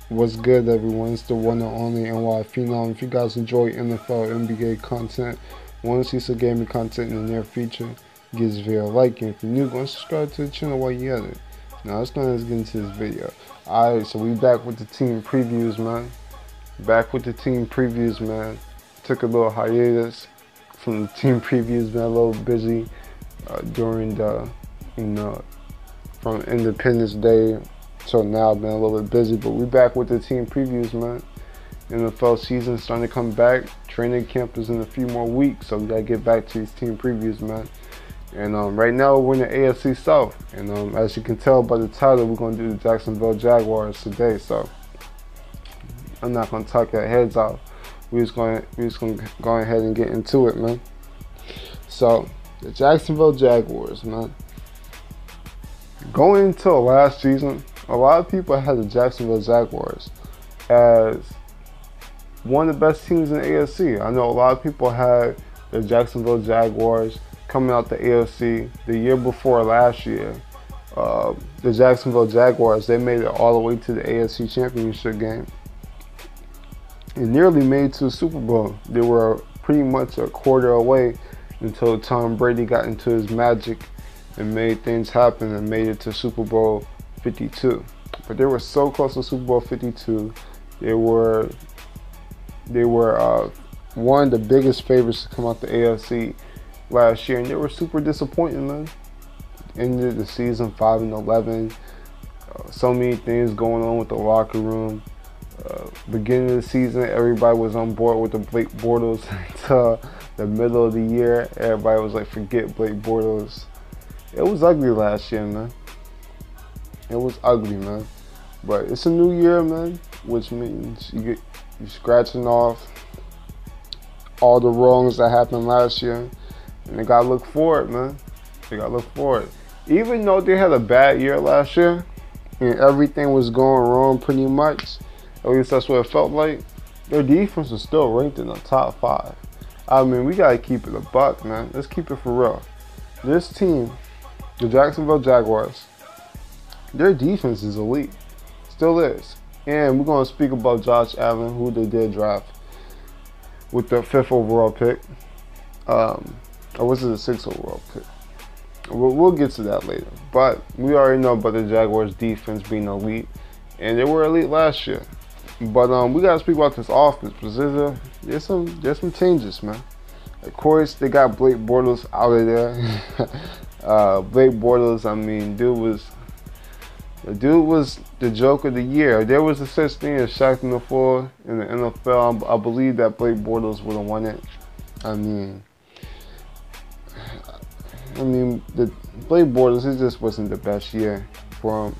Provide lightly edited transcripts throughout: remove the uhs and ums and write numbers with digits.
What's good, everyone? It's the one and only NY Phenom. If you guys enjoy NFL, NBA content, want to see some gaming content in the near future, give this video a like, and if you're new, go and subscribe to the channel while you're at it. Now, let's get into this video. Alright, so we back with the team previews, man. Took a little hiatus from the team previews, man. A little busy during the, from Independence Day. So now I've been a little bit busy, but we back with the team previews, man. NFL season starting to come back. Training camp is in a few more weeks, so we gotta get back to these team previews, man. And right now we're in the AFC South, and as you can tell by the title, we're gonna do the Jacksonville Jaguars today. So I'm not gonna talk our heads off. We're just gonna go ahead and get into it, man. So the Jacksonville Jaguars, man. Going into last season, a lot of people had the Jacksonville Jaguars as one of the best teams in the AFC. I know a lot of people had the Jacksonville Jaguars coming out the AFC the year before last year. The Jacksonville Jaguars, they made it all the way to the AFC Championship game and nearly made it to the Super Bowl. They were pretty much a quarter away until Tom Brady got into his magic and made things happen and made it to Super Bowl 52. But they were so close to Super Bowl 52. They were one of the biggest favorites to come out the AFC last year, and they were super disappointing, man. Ended the season 5-11. So many things going on with the locker room. Beginning of the season, everybody was on board with the Blake Bortles until the middle of the year. Everybody was like, forget Blake Bortles. It was ugly last year, man. It was ugly, man. But it's a new year, man, which means you're scratching off all the wrongs that happened last year, and they gotta look forward, man. They gotta look forward. Even though they had a bad year last year and everything was going wrong pretty much, at least that's what it felt like, their defense was still ranked in the top 5. I mean, we gotta keep it a buck, man. Let's keep it for real. This team, the Jacksonville Jaguars, their defense is elite. Still is. And we're going to speak about Josh Allen, who they did draft with the 5th overall pick. Or was it the 6th overall pick? We'll get to that later. But we already know about the Jaguars' defense being elite. And they were elite last year. But we got to speak about this offense, because there's some changes, man. Of course, they got Blake Bortles out of there. Blake Bortles, I mean, dude was the joke of the year. There was a such thing as Shaq in the floor in the NFL. I believe that Blake Bortles would have won it. I mean, the Blake Bortles, it just wasn't the best year for him.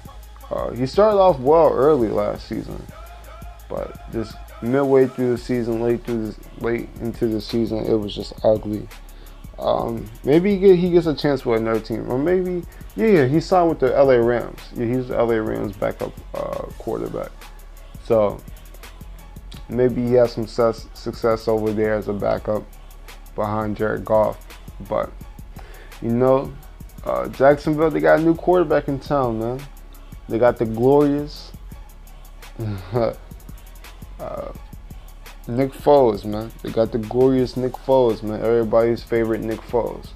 He started off well early last season, but just midway through the season, late into the season, it was just ugly. Maybe he gets a chance with another team, or maybe he signed with the LA Rams. Yeah, he's the LA Rams backup quarterback. So maybe he has some success over there as a backup behind Jared Goff. But Jacksonville, they got a new quarterback in town, man. They got the glorious Nick Foles, man. They got the glorious Nick Foles, man. Everybody's favorite Nick Foles.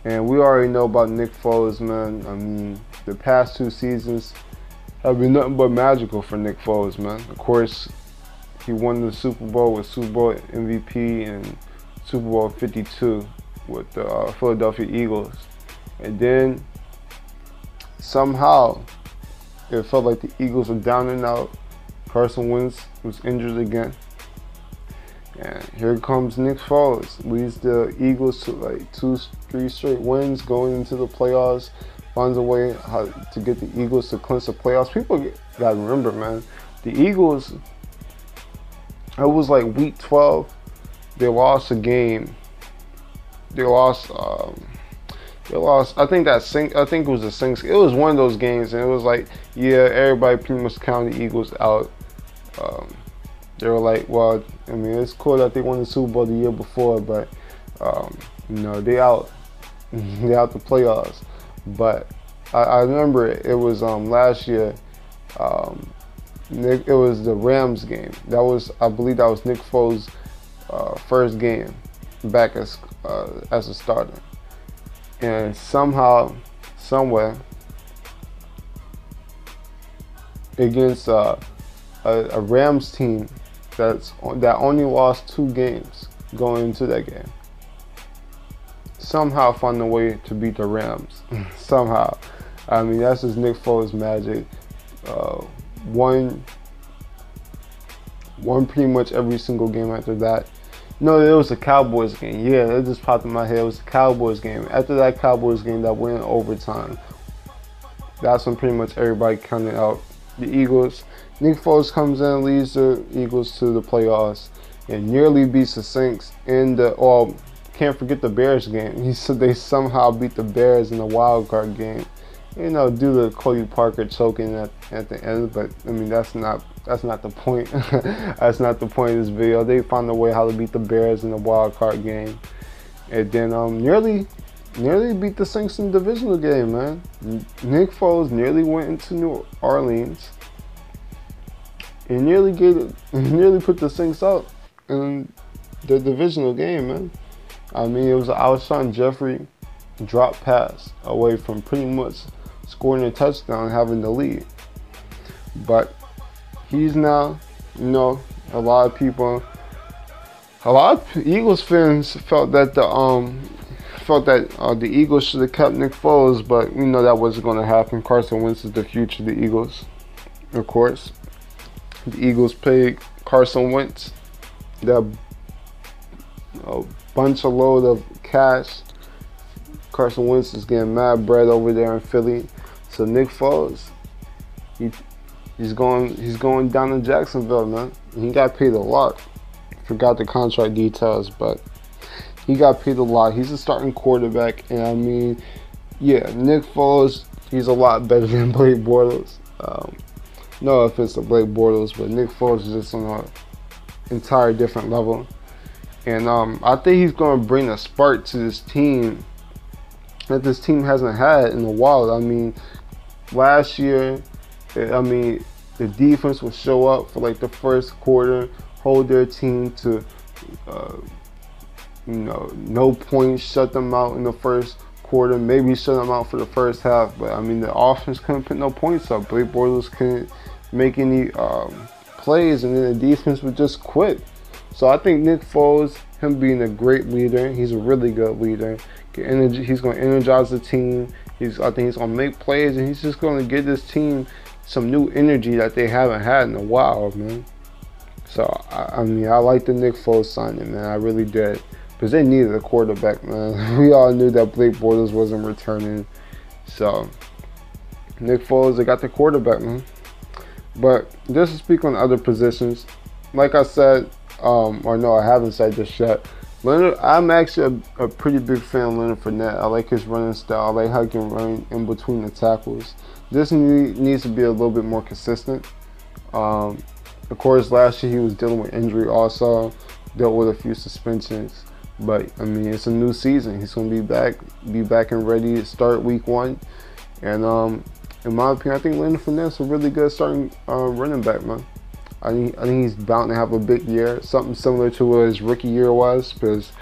And we already know about Nick Foles, man. I mean, the past 2 seasons have been nothing but magical for Nick Foles, man. Of course, he won the Super Bowl with Super Bowl MVP and Super Bowl 52 with the Philadelphia Eagles. And then somehow it felt like the Eagles were down and out. Carson Wentz was injured again. And here comes Nick Foles, leads the Eagles to like 2-3 straight wins going into the playoffs, finds a way to get the Eagles to clinch the playoffs. People gotta remember, man, the Eagles, it was like week 12, they lost a game. They lost, I think it was a Saints. It was one of those games, and it was like, yeah, everybody pretty much counted the Eagles out. They were like, well, I mean, it's cool that they won the Super Bowl the year before, but they out the playoffs. But I remember it was last year. It was the Rams game. I believe that was Nick Foles' first game back as a starter. And somehow, somewhere, against a Rams team that only lost 2 games going into that game, somehow found a way to beat the Rams. Somehow. I mean, that's just Nick Foles' magic. Won pretty much every single game after that. No, it was a Cowboys game. Yeah, that just popped in my head. It was a Cowboys game. After that Cowboys game that went in overtime, that's when pretty much everybody counted out the Eagles. Nick Foles comes in, leads the Eagles to the playoffs, and nearly beats the Saints in the. Can't forget the Bears game. He said they somehow beat the Bears in the wild card game. You know, due to Cody Parker choking at the end. But I mean, that's not the point. That's not the point of this video. They found a way how to beat the Bears in the wild card game, and then nearly beat the Saints in the divisional game. Man, Nick Foles nearly went into New Orleans and nearly put the Saints out in the divisional game. Man, I mean, it was an Alshon Jeffrey drop pass away from pretty much scoring a touchdown and having the lead. But he's now, you know, a lot of Eagles fans felt that the Eagles should have kept Nick Foles, but we know that wasn't going to happen. Carson Wentz is the future of the Eagles, of course. The Eagles paid Carson Wentz that bunch of load of cash. Carson Wentz is getting mad bread over there in Philly. So Nick Foles, he's going down to Jacksonville, man. He got paid a lot. Forgot the contract details, but he got paid a lot. He's a starting quarterback, and I mean, yeah, Nick Foles, he's a lot better than Blake Bortles. No offense to Blake Bortles, but Nick Foles is just on an entire different level. And I think he's going to bring a spark to this team that this team hasn't had in a while. I mean, last year, the defense would show up for like the first quarter, hold their team to, no points, shut them out in the first quarter, maybe shut them out for the first half. But I mean, the offense couldn't put no points up. Blake Bortles couldn't make any plays, and then the defense would just quit. So I think Nick Foles, him being a great leader, he's a really good leader. He's going to energize the team. I think he's going to make plays, and he's just going to give this team some new energy that they haven't had in a while, man. So, I mean, I like the Nick Foles signing, man. I really did. Because they needed a quarterback, man. We all knew that Blake Bortles wasn't returning. So, Nick Foles, they got the quarterback, man. But just to speak on other positions, like I said, or no, I haven't said this yet. Leonard, I'm actually a pretty big fan of Leonard Fournette. I like his running style. I like how he can run in between the tackles. This needs to be a little bit more consistent. Of course, last year he was dealing with injury also, dealt with a few suspensions. But, I mean, it's a new season. He's going to be back and ready to start week 1. And in my opinion, I think Leonard Fournette's a really good starting running back, man. I think he's bound to have a big year, something similar to what his rookie year was, because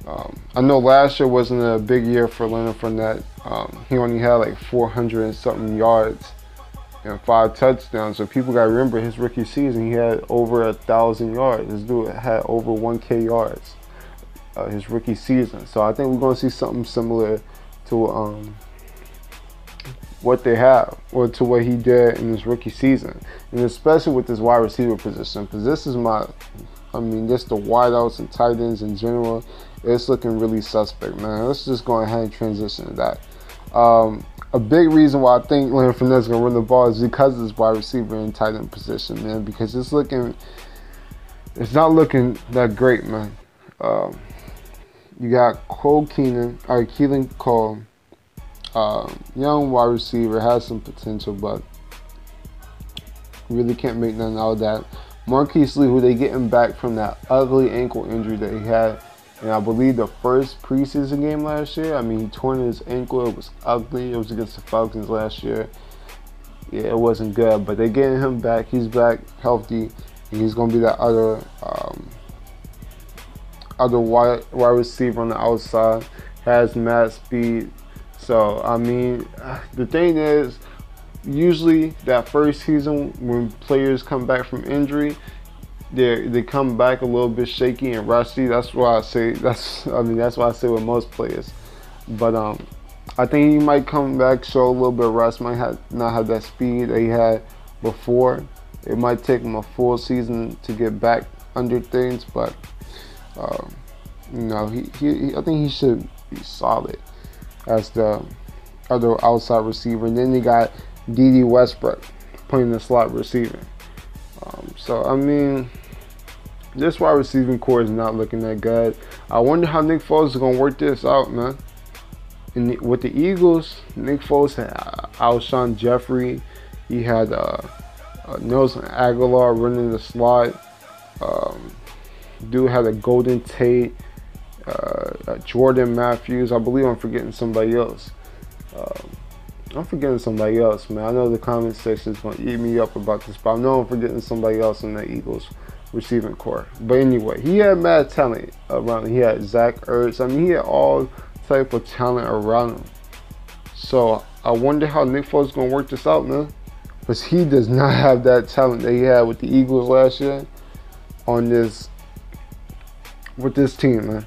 I know last year wasn't a big year for Leonard Fournette. He only had like 400 and something yards and 5 touchdowns. So people got to remember his rookie season, he had over 1,000 yards. This dude had over 1K yards his rookie season. So I think we're going to see something similar to what they have, or to what he did in his rookie season, and especially with this wide receiver position, because this is just the wideouts and tight ends in general, it's looking really suspect, man. Let's just go ahead and transition to that. A big reason why I think Leonard Fournette's gonna run the ball is because of this wide receiver and tight end position, man, because it's not looking that great, man. You got Keelan Cole. Young wide receiver, has some potential, but really can't make nothing out of that. Marquise Lee, who they getting back from that ugly ankle injury that he had in, I believe, the first preseason game last year. I mean, he torn his ankle. It was ugly. It was against the Falcons last year. yeah, it wasn't good. But they're getting him back. He's back healthy, and he's gonna be that other wide receiver on the outside. Has mad speed. So I mean, the thing is, usually that first season when players come back from injury, they come back a little bit shaky and rusty. That's why I say that's why I say with most players. But I think he might come back, show a little bit of rust, might not have that speed that he had before. It might take him a full season to get back under things, but I think he should be solid as the other outside receiver. And then they got D.D. Westbrook playing the slot receiver. So I mean, this wide receiving core is not looking that good. I wonder how Nick Foles is gonna work this out, man. And with the Eagles, Nick Foles had Alshon Jeffrey. He had Nelson Aguilar running the slot. Dude had a Golden Tate, Jordan Matthews. I believe I'm forgetting somebody else. I'm forgetting somebody else, man. I know the comment section is going to eat me up about this, but I know I'm forgetting somebody else in the Eagles receiving core. But anyway, he had mad talent around him. He had Zach Ertz. I mean, he had all type of talent around him. So I wonder how Nick Foles is going to work this out, man. Because he does not have that talent that he had with the Eagles last year with this team, man.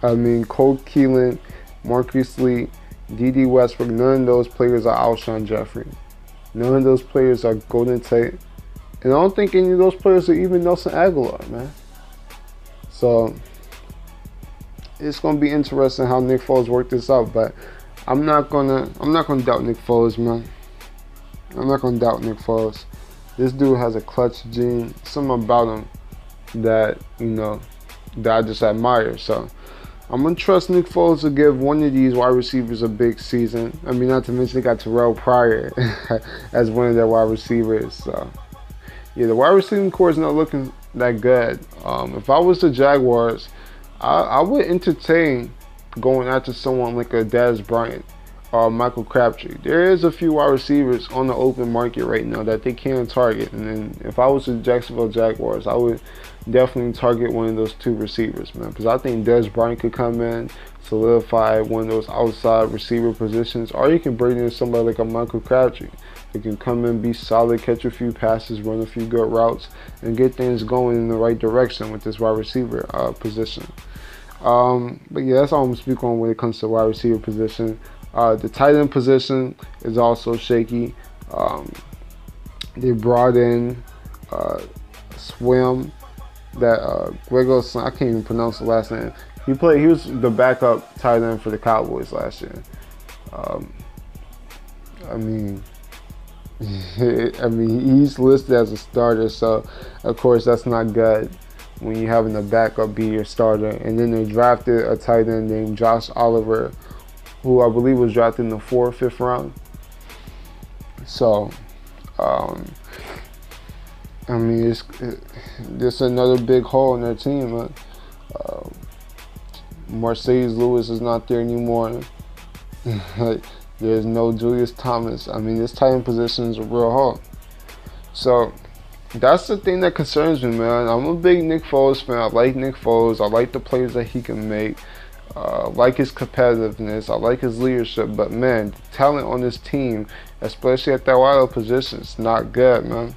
I mean, Cole Keelan, Marquise Lee, D.D. Westbrook, none of those players are Alshon Jeffrey. None of those players are Golden Tate. And I don't think any of those players are even Nelson Aguilar, man. So it's gonna be interesting how Nick Foles work this out, but I'm not gonna doubt Nick Foles, man. I'm not gonna doubt Nick Foles. This dude has a clutch gene, something about him that that I just admire. So I'm going to trust Nick Foles to give one of these wide receivers a big season. I mean, not to mention they got Terrell Pryor as one of their wide receivers. So, yeah, the wide receiving core is not looking that good. If I was the Jaguars, I would entertain going after someone like a Dez Bryant or Michael Crabtree. There is a few wide receivers on the open market right now that they can target. And then if I was the Jacksonville Jaguars, I would definitely target one of those two receivers, man. Because I think Dez Bryant could come in, solidify one of those outside receiver positions. Or you can bring in somebody like a Michael Crabtree. They can come in, be solid, catch a few passes, run a few good routes, and get things going in the right direction with this wide receiver position. But yeah, that's all I'm going to speak on when it comes to wide receiver position. The tight end position is also shaky. They brought in Swim, that Grego, I can't even pronounce the last name. He was the backup tight end for the Cowboys last year. I mean, he's listed as a starter, so of course that's not good when you're having a backup be your starter. And then they drafted a tight end named Josh Oliver, who I believe was drafted in the 4th, 5th round. So, I mean, it's another big hole in their team, man. Mercedes Lewis is not there anymore. There's no Julius Thomas. I mean, this tight end position is a real hole. So, that's the thing that concerns me, man. I'm a big Nick Foles fan. I like Nick Foles. I like the plays that he can make. I like his competitiveness. I like his leadership. But, man, the talent on this team, especially at that wide position, is not good, man.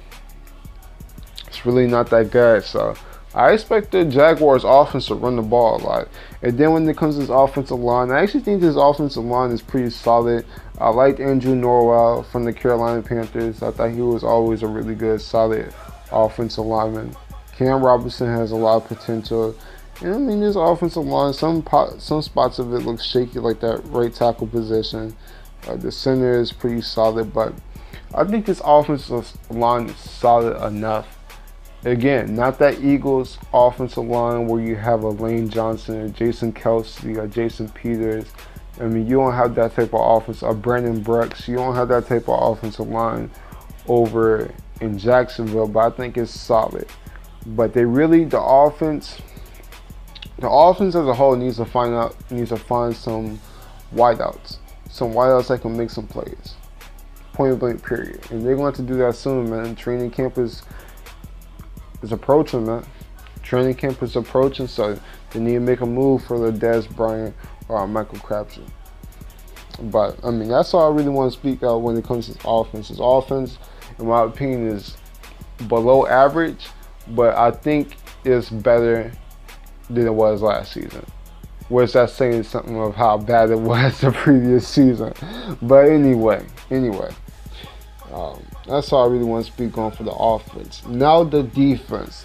It's really not that good. So, I expect the Jaguars offense to run the ball a lot. And then when it comes to this offensive line, I actually think this offensive line is pretty solid. I liked Andrew Norwell from the Carolina Panthers. I thought he was always a really good, solid offensive lineman. Cam Robinson has a lot of potential. And I mean, this offensive line, some spots of it looks shaky, like that right tackle position. The center is pretty solid, but I think this offensive line is solid enough. Again, not that Eagles offensive line where you have a Lane Johnson, or Jason Kelsey, or Jason Peters. I mean, you don't have that type of offense, or Brandon Brooks. You don't have that type of offensive line over in Jacksonville, but I think it's solid. But the offense as a whole needs to find some wideouts that can make some plays. point blank period. And they're going to do that soon, man. Training camp is approaching, man. Training camp is approaching, so they need to make a move for the Dez Bryant or Michael Crabtree. But, I mean, that's all I really want to speak of when it comes to his offense. His offense, in my opinion, is below average, but I think it's better than it was last season. Which that's saying something of how bad it was the previous season. But anyway, that's all I really want to speak on for the offense. Now the defense.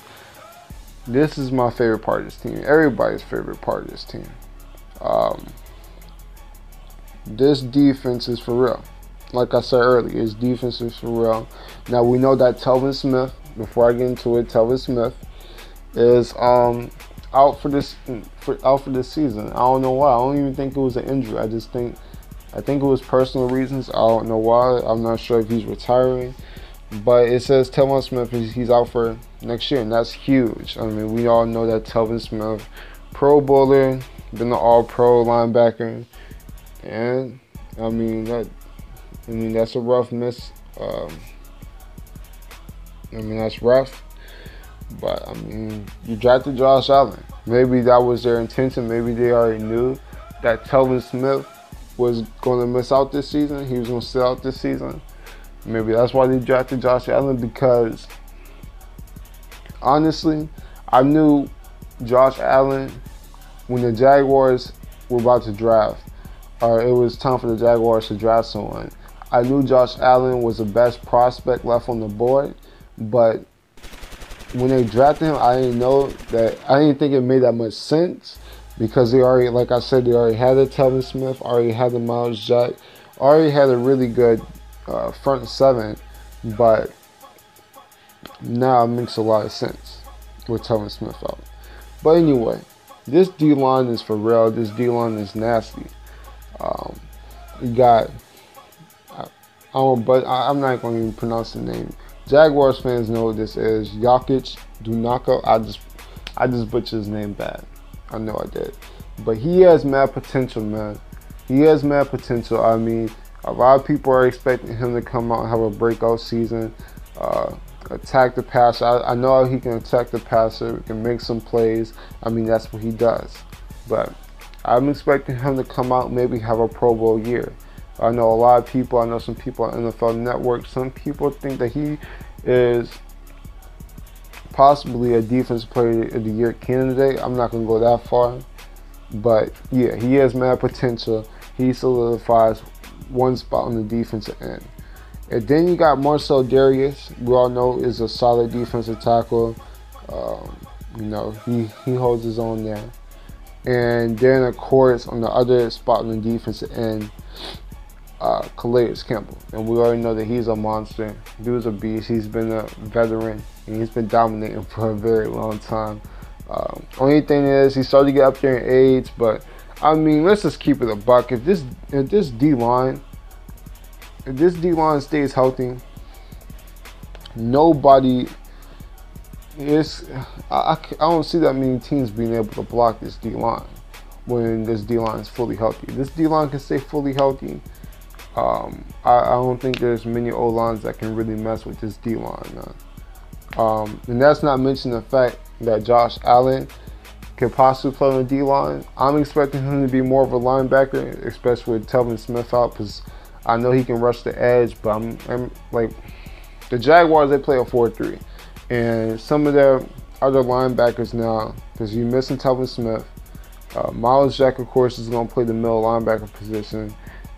This is my favorite part of this team. Everybody's favorite part of this team. This defense is for real. Like I said earlier, this defense is for real. Now we know that Telvin Smith, before I get into it, Telvin Smith is out for this season. I don't know why. I don't even think it was an injury. I think it was personal reasons. I don't know why. I'm not sure if he's retiring. But it says Telvin Smith, he's out for next year, and that's huge. I mean, we all know that Telvin Smith, Pro Bowler, been an All-Pro linebacker, and I mean that's a rough miss. That's rough. But I mean, you drafted Josh Allen. Maybe that was their intention. Maybe they already knew that Telvin Smith was going to miss out this season. He was going to sit out this season. Maybe that's why they drafted Josh Allen, because honestly, I knew Josh Allen when the Jaguars were about to draft, or it was time for the Jaguars to draft someone. I knew Josh Allen was the best prospect left on the board, but when they drafted him, I didn't think it made that much sense, because they already, like I said, they already had a Telvin Smith, already had a Miles Jack, already had a really good front seven, but now it makes a lot of sense with Telvin Smith out. But anyway, this D-line is for real. This D-line is nasty. You got, I'm not going to even pronounce the name. Jaguars fans know what this is. Jokic Dunako. I just butchered his name bad. I know I did. But he has mad potential, man. He has mad potential. I mean, a lot of people are expecting him to come out and have a breakout season, attack the passer. I know he can attack the passer, he can make some plays. I mean, that's what he does. But I'm expecting him to come out and maybe have a Pro Bowl year. I know a lot of people, I know some people on NFL Network, some people think that he is possibly a Defensive Player of the Year candidate. I'm not going to go that far. But yeah, he has mad potential. He solidifies one spot on the defensive end. And then you got Marcel Darius, we all know is a solid defensive tackle. He holds his own there. And then of course on the other spot on the defensive end, Calais Campbell. And we already know that he's a monster. Dude's a beast. He's been a veteran and he's been dominating for a very long time. Only thing is he started to get up there in age, but I mean, let's just keep it a buck. If this D-line stays healthy, nobody is. I don't see that many teams being able to block this D-line when this D-line is fully healthy. If this D-line can stay fully healthy, I don't think there's many O-lines that can really mess with this D-line, man. And that's not mentioning the fact that Josh Allen could possibly play on the D-line. I'm expecting him to be more of a linebacker, especially with Telvin Smith out, because I know he can rush the edge, but I'm like, the Jaguars, they play a 4-3. And some of their other linebackers now, because you're missing Telvin Smith, Miles Jack, of course, is going to play the middle linebacker position.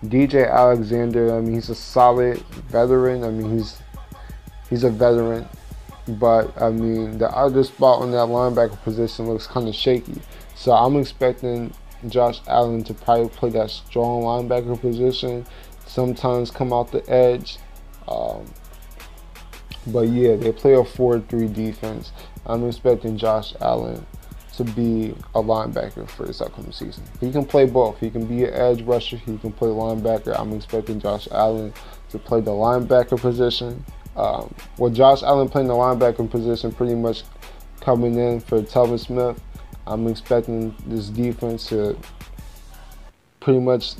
DJ Alexander, I mean, he's a solid veteran. I mean, he's a veteran. But, I mean, the other spot on that linebacker position looks kind of shaky. So I'm expecting Josh Allen to probably play that strong linebacker position, sometimes come out the edge. But, yeah, they play a 4-3 defense. I'm expecting Josh Allen to be a linebacker for this upcoming season. He can play both. He can be an edge rusher. He can play linebacker. I'm expecting Josh Allen to play the linebacker position. With Josh Allen playing the linebacker position, pretty much coming in for Telvin Smith, I'm expecting this defense to pretty much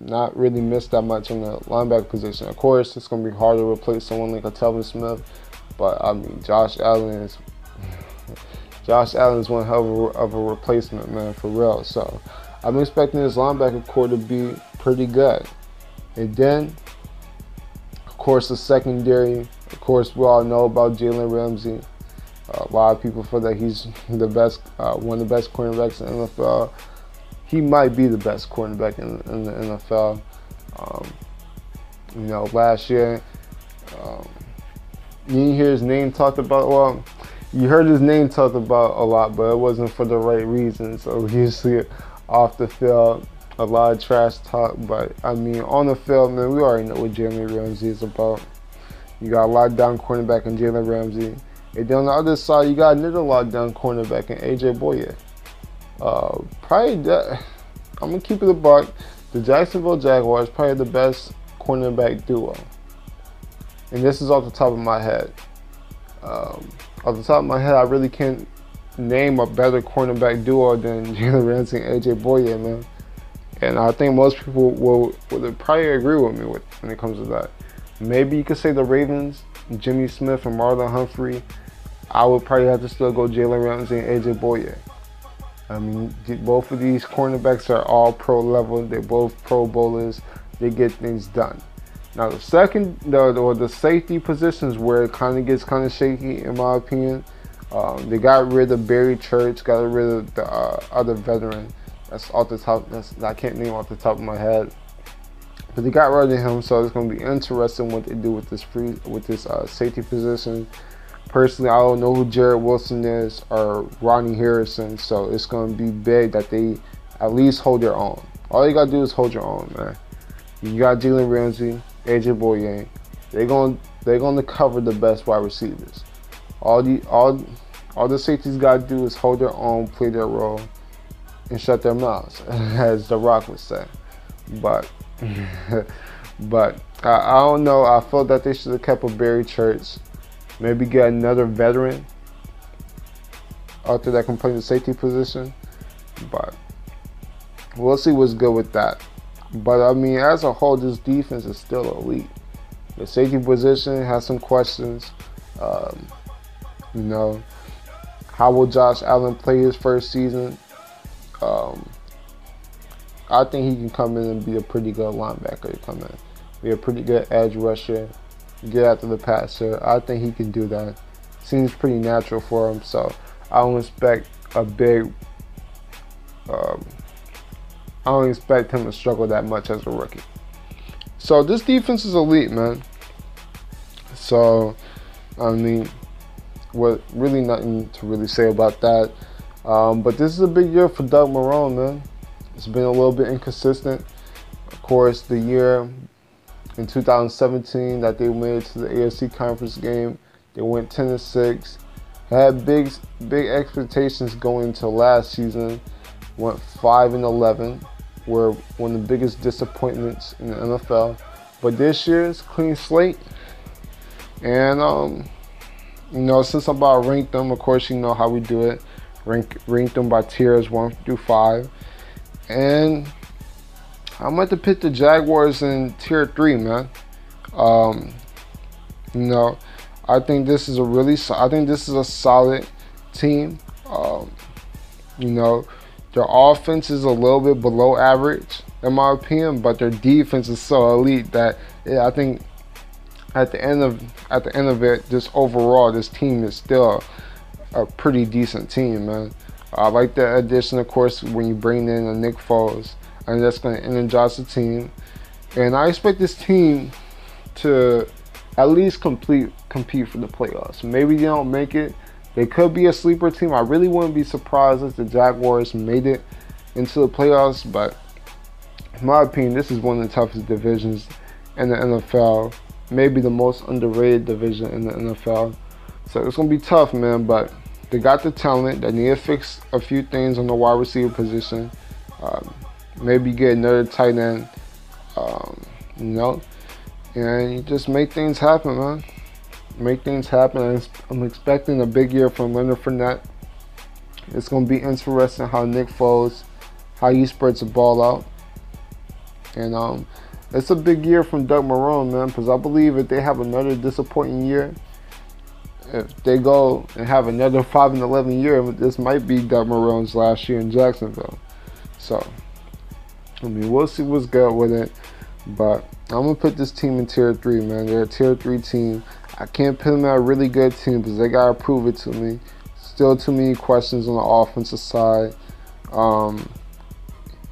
not really miss that much on the linebacker position. Of course, it's going to be hard to replace someone like a Telvin Smith, but I mean, Josh Allen is one hell of a replacement, man, for real. So I'm expecting this linebacker core to be pretty good. And then, of course, the secondary. Of course, we all know about Jalen Ramsey. A lot of people feel that he's the best, one of the best cornerbacks in the NFL. He might be the best cornerback in the NFL. Last year, you didn't hear his name talked about. Well, you heard his name talked about a lot, but it wasn't for the right reasons. So usually off the field, a lot of trash talk. But I mean, on the field, man, we already know what Jalen Ramsey is about. You got a lockdown cornerback in Jalen Ramsey. And then on the other side, you got another lockdown cornerback in AJ Boye. Probably that. I'm gonna keep it a buck. The Jacksonville Jaguars probably the best cornerback duo. And this is off the top of my head. Off the top of my head, I really can't name a better cornerback duo than Jalen Ramsey and AJ Boye, man. And I think most people would probably agree with me when it comes to that. Maybe you could say the Ravens, Jimmy Smith and Marlon Humphrey. I would probably have to still go Jalen Ramsey and AJ Boye. I mean, both of these cornerbacks are all pro level. They're both pro bowlers. They get things done. Now the safety positions where it kind of gets kind of shaky, in my opinion. They got rid of Barry Church, got rid of the other veteran. That's off the top. I can't name off the top of my head. But they got rid of him, so it's going to be interesting what they do with this safety position. Personally, I don't know who Jarrett Wilson is or Ronnie Harrison, so it's going to be big that they at least hold their own. All you got to do is hold your own, man. You got Jalen Ramsey, AJ Boye. They're going to cover the best wide receivers. All the safeties got to do is hold their own, play their role, and shut their mouths, as The Rock would say. But I don't know. I felt that they should have kept a Barry Church. Maybe get another veteran out there that can play the safety position. But we'll see what's good with that. But I mean, as a whole, this defense is still elite. The safety position has some questions. How will Josh Allen play his first season? I think he can come in and be a pretty good linebacker. Come in, be a pretty good edge rusher, get after the passer. I think he can do that. Seems pretty natural for him. So I don't expect a big. I don't expect him to struggle that much as a rookie. So this defense is elite, man. So I mean, really nothing to really say about that. But this is a big year for Doug Marrone, man. It's been a little bit inconsistent. Of course, the year in 2017 that they made it to the AFC Conference game, they went 10-6. Had big expectations going into last season. Went 5-11. Were one of the biggest disappointments in the NFL. But this year it's clean slate. And since I'm about to rank them, of course you know how we do it. Rank them by tiers 1 through 5. And I'm going to pick the Jaguars in tier 3, man. I think this is a solid team. Their offense is a little bit below average, in my opinion, but their defense is so elite that I think at the end of it, just overall, this team is still a pretty decent team, man. I like the addition, of course, when you bring in a Nick Foles, and that's going to energize the team. And I expect this team to at least compete for the playoffs. Maybe they don't make it. They could be a sleeper team. I really wouldn't be surprised if the Jaguars made it into the playoffs, but in my opinion, this is one of the toughest divisions in the NFL. Maybe the most underrated division in the NFL. So it's going to be tough, man, but they got the talent. They need to fix a few things on the wide receiver position. Maybe get another tight end, and you just make things happen, man. Make things happen. I'm expecting a big year from Leonard Fournette. It's going to be interesting how Nick Foles, how he spreads the ball out. And it's a big year from Doug Marrone, man, because I believe if they have another disappointing year, if they go and have another 5-11 year, this might be Doug Marrone's last year in Jacksonville. So, I mean, we'll see what's good with it. But I'm going to put this team in Tier 3, man. They're a Tier 3 team. I can't put them at a really good team because they got to prove it to me. Still too many questions on the offensive side.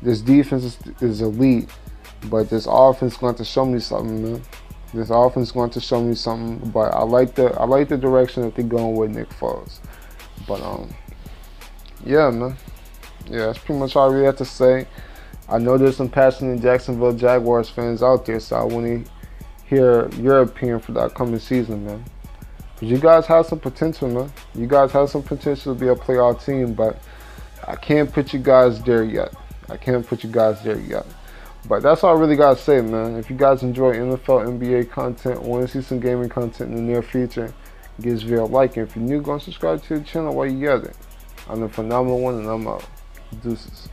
This defense is elite, but this offense is going to show me something, man. This offense is going to show me something, but I like the direction that they're going with Nick Foles. But yeah, man. Yeah, that's pretty much all I really have to say. I know there's some passionate Jacksonville Jaguars fans out there, so I want to hear your opinion for the upcoming season, man. Because you guys have some potential, man. You guys have some potential to be a playoff team, but I can't put you guys there yet. I can't put you guys there yet. But that's all I really got to say, man. If you guys enjoy NFL, NBA content, want to see some gaming content in the near future, give this video a like. And if you're new, go and subscribe to the channel while you get it. I'm the Phenomenal One, and I'm out. Deuces.